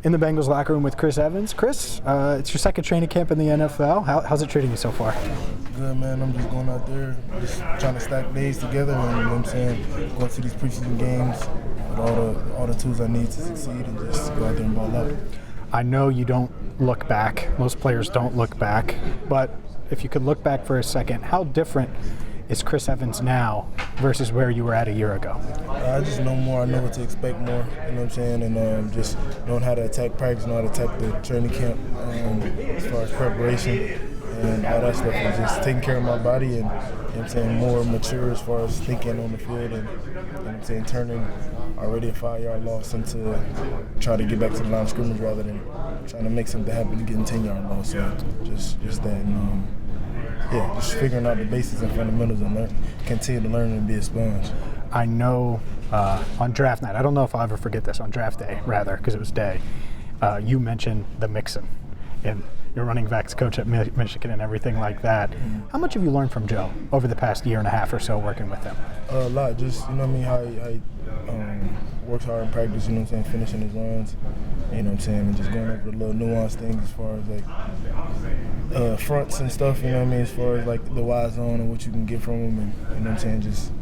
in the Bengals locker room with Chris Evans. Chris, it's your second training camp in the NFL. How's it treating you so far? Good, man. I'm just going out there, just trying to stack days together, and you know what I'm saying, going to these preseason games with all the tools I need to succeed, and just go out there and ball out. I know you don't look back. Most players don't look back, but if you could look back for a second, how different is Chris Evans now versus where you were at a year ago? I just know more. I know what to expect more, you know what I'm saying, and just knowing how to attack practice, know how to attack the training camp as far as preparation and all that stuff, and just taking care of my body and, you know what I'm saying, more mature as far as thinking on the field and, you know what I'm saying, turning already a 5-yard loss into try to get back to the line of scrimmage rather than trying to make something happen to getting 10-yard loss. So just that, and, just figuring out the basics and fundamentals and continue to learn and be a sponge. I know on draft night, I don't know if I'll ever forget this, on draft day, rather, because it was day, you mentioned the Mixon and your running backs coach at Michigan and everything like that. Mm-hmm. How much have you learned from Joe over the past year and a half or so working with him? A lot. Just, you know what I mean, how he works hard in practice, you know what I'm saying, finishing his runs, you know what I'm saying, and just going over the little nuanced things as far as, like, fronts and stuff, you know what I mean, as far as, like, the wide zone and what you can get from him, and, you know what I'm saying, just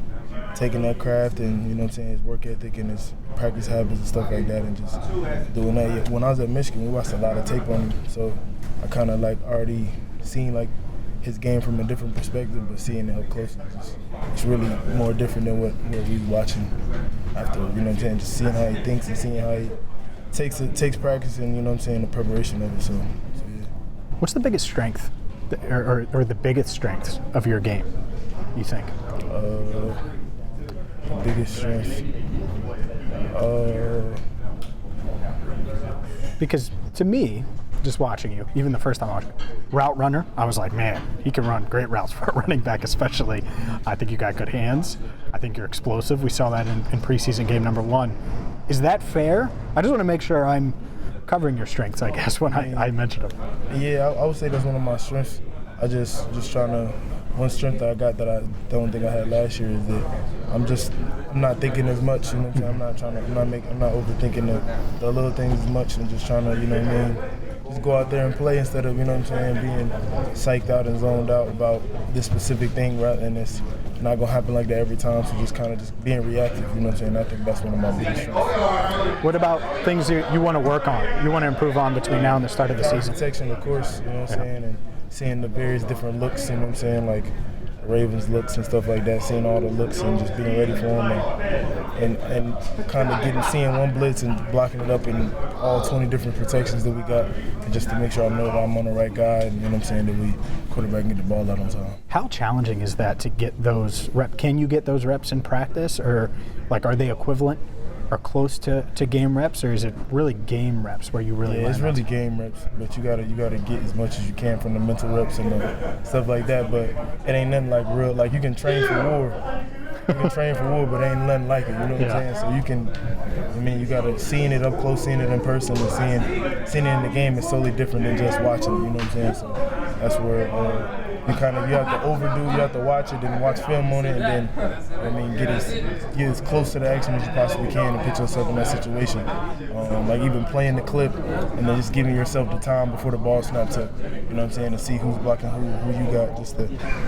taking that craft and, you know what I'm saying, his work ethic and his practice habits and stuff like that, and just doing that. When I was at Michigan, we watched a lot of tape on him, so I kind of, like, already seen, like, his game from a different perspective, but seeing it up close, it's really more different than what we was watching after, you know what I'm saying, just seeing how he thinks and seeing how he takes practice and, you know what I'm saying, the preparation of it, so yeah. What's the biggest strength or the biggest strengths of your game, you think? The biggest strength? Because to me, just watching you, even the first time I watched you, route runner, I was like, man, he can run great routes for a running back especially. I think you got good hands. I think you're explosive. We saw that in preseason game number 1. Is that fair? I just want to make sure I'm covering your strengths, I guess, when I mentioned them. Yeah, I would say that's one of my strengths. I just trying to, one strength that I got that I don't think I had last year is that I'm not thinking as much, you know what I'm saying? I'm not overthinking the little things as much and just trying to, you know what I mean, just go out there and play instead of, you know what I'm saying, being psyched out and zoned out about this specific thing, right? And it's not going to happen like that every time, so just kind of just being reactive, you know what I'm saying? I think that's one of my biggest strengths. What about things you want to work on, you want to improve on between now and the start of the season? Protection, of course, you know what I'm saying, and seeing the various different looks, you know what I'm saying, like Ravens looks and stuff like that, seeing all the looks and just being ready for them and kind of seeing one blitz and blocking it up in all 20 different protections that we got, and just to make sure I know that I'm on the right guy and, you know what I'm saying, that we quarterback can get the ball out on time. How challenging is that to get those reps? Can you get those reps in practice, or like are they equivalent or close to game reps, or is it really game reps where you really it's really game reps, but you gotta get as much as you can from the mental reps and the stuff like that, but it ain't nothing like real, like you can train for war. You can train for war, but ain't nothing like it, you know what I'm saying? So you can, I mean, you gotta, seeing it up close, seeing it in person, and seeing it in the game is totally different than just watching it, you know what I'm saying? So that's where you have to overdo, you have to watch it and watch film on it, and then, I mean, get as close to the action as you possibly can and put yourself in that situation. Like even playing the clip and then just giving yourself the time before the ball snaps up, you know what I'm saying, to see who's blocking who you got.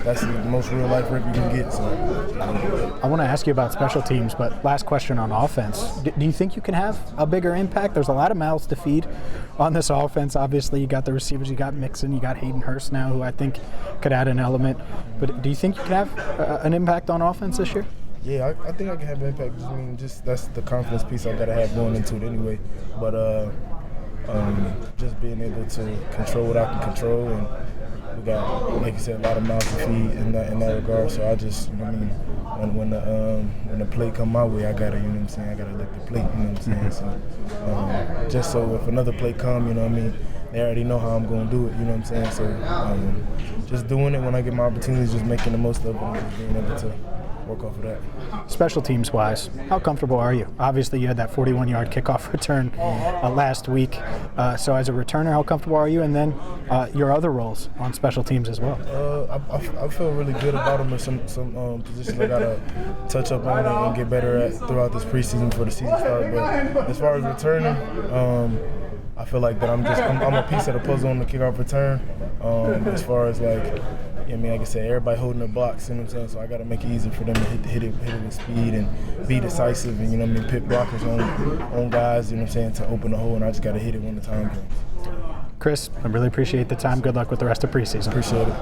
That's the most real life rep you can get. So I want to ask you about special teams, but last question on offense. Do you think you can have a bigger impact? There's a lot of mouths to feed on this offense. Obviously, you got the receivers, you got Mixon, you got Hayden Hurst now, who I think could add an element. But do you think you can have an impact on offense this year? Yeah, I think I can have an impact. I mean, just that's the confidence piece I gotta have going into it anyway. But just being able to control what I can control, and we got, like you said, a lot of mouths to feed in that regard. So I just, you know what I mean, when the play come my way, I gotta, you know what I'm saying, I gotta lick the plate, you know what I'm saying. So just so if another play come, you know what I mean, they already know how I'm gonna do it, you know what I'm saying. So just doing it when I get my opportunities, just making the most of it, and just being able to work off of that. Special teams wise, how comfortable are you? Obviously, you had that 41-yard kickoff return last week. So as a returner, how comfortable are you? And then your other roles on special teams as well. I feel really good about them. There's some positions I gotta touch up on and get better at throughout this preseason for the season start. But as far as returning, I feel like that I'm a piece of the puzzle on the kickoff return. As far as like I said, everybody holding their blocks, you know what I'm saying? So I got to make it easy for them to hit it with speed and be decisive and, pit blockers on guys, you know what I'm saying, to open the hole, and I just got to hit it when the time comes. Chris, I really appreciate the time. Good luck with the rest of preseason. Appreciate it.